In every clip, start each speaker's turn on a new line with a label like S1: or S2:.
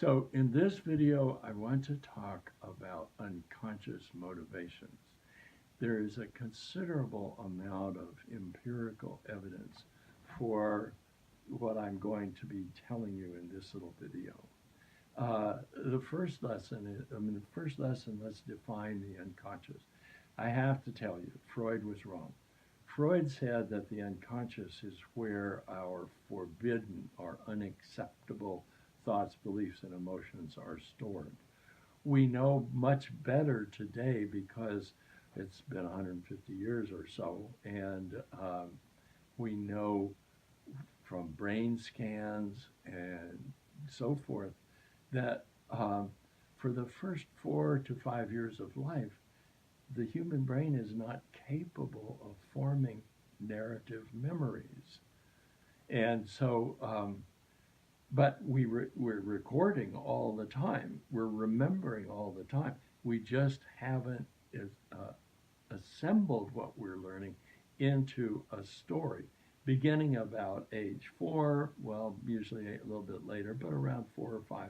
S1: So in this video, I want to talk about unconscious motivations. There is a considerable amount of empirical evidence for what I'm going to be telling you in this little video. The first lesson, let's define the unconscious. I have to tell you, Freud was wrong. Freud said that the unconscious is where our forbidden or unacceptable thoughts, beliefs, and emotions are stored. We know much better today because it's been 150 years or so, and we know from brain scans and so forth that for the first 4 to 5 years of life, the human brain is not capable of forming narrative memories. And so, but we're recording all the time. We're remembering all the time. We just haven't assembled what we're learning into a story. Beginning about age 4, well, usually a little bit later, but around 4 or 5,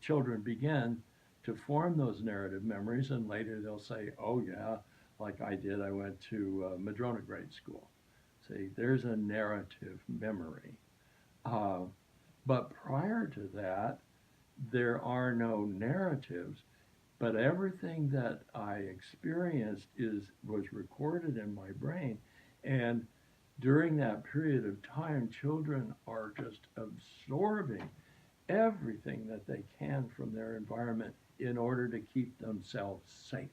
S1: children begin to form those narrative memories, and later they'll say, oh yeah, like I did, I went to Madrona grade school. See, there's a narrative memory. Uh, but prior to that, there are no narratives, but everything that I experienced was recorded in my brain. And during that period of time, children are just absorbing everything that they can from their environment in order to keep themselves safe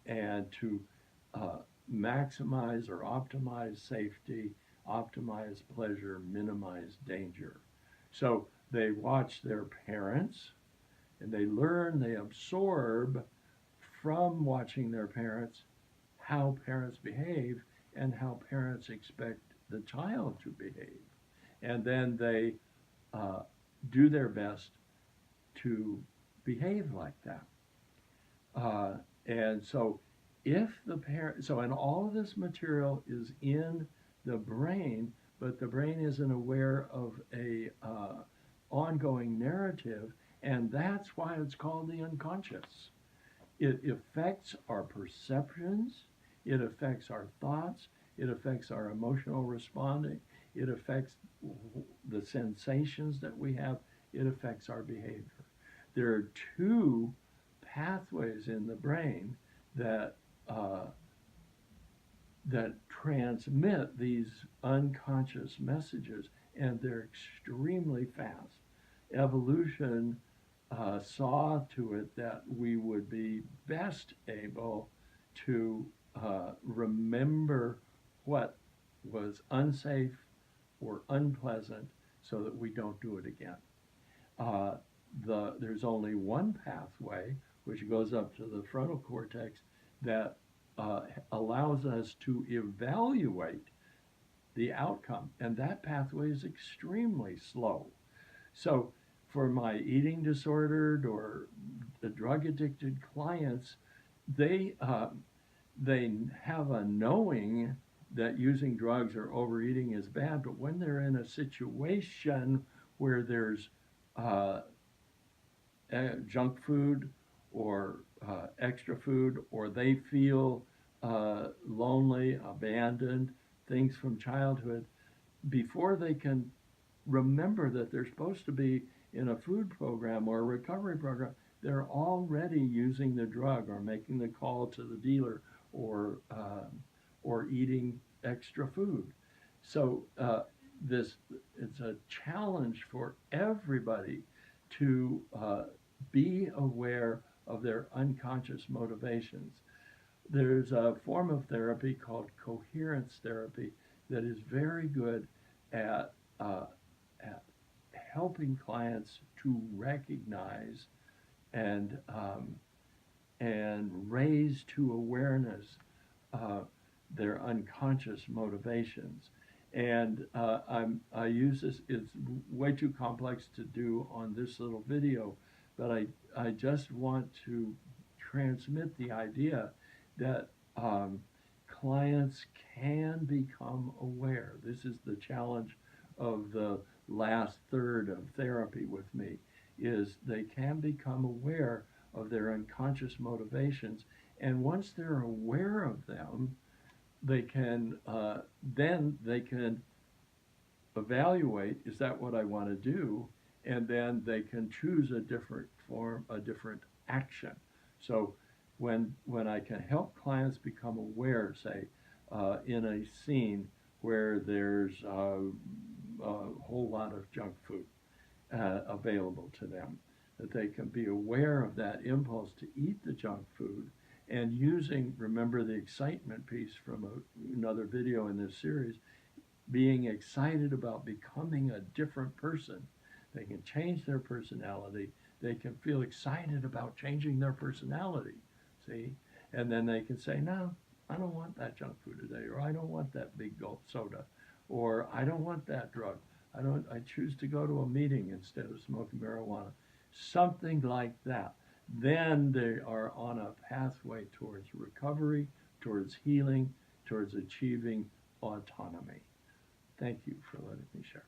S1: and to maximize or optimize safety, optimize pleasure, minimize danger. So they watch their parents and they learn, they absorb from watching their parents how parents behave and how parents expect the child to behave. And then they uh, do their best to behave like that. Uh, and so if the parent, so and all of this material is in the brain, but the brain isn't aware of a ongoing narrative, and that's why it's called the unconscious. It affects our perceptions, it affects our thoughts, it affects our emotional responding, it affects the sensations that we have, it affects our behavior. There are two pathways in the brain that that transmit these unconscious messages, and they're extremely fast. Evolution saw to it that we would be best able to remember what was unsafe or unpleasant so that we don't do it again. Uh, there's only one pathway, which goes up to the frontal cortex, that allows us to evaluate the outcome, and that pathway is extremely slow. So for my eating disordered or drug addicted clients, they they have a knowing that using drugs or overeating is bad, but when they're in a situation where there's uh, junk food or extra food, or they feel lonely, abandoned, things from childhood, before they can remember that they're supposed to be in a food program or a recovery program, they're already using the drug or making the call to the dealer or eating extra food. So this it's a challenge for everybody to be aware of their unconscious motivations. There's a form of therapy called coherence therapy that is very good at, at helping clients to recognize and raise to awareness uh, their unconscious motivations. And I use this, it's way too complex to do on this little video, but I just want to transmit the idea that clients can become aware. This is the challenge of the last third of therapy with me, is they can become aware of their unconscious motivations. And once they're aware of them, they can then they can evaluate, is that what I want to do? And then they can choose a different form, a different action. So when I can help clients become aware, say, in a scene where there's a whole lot of junk food available to them, that they can be aware of that impulse to eat the junk food, and using, remember the excitement piece from another video in this series, being excited about becoming a different person. They can change their personality. They can feel excited about changing their personality. See? And then they can say, no, I don't want that junk food today, or I don't want that big gulp soda, or I don't want that drug. I choose to go to a meeting instead of smoking marijuana. Something like that. Then they are on a pathway towards recovery, towards healing, towards achieving autonomy. Thank you for letting me share.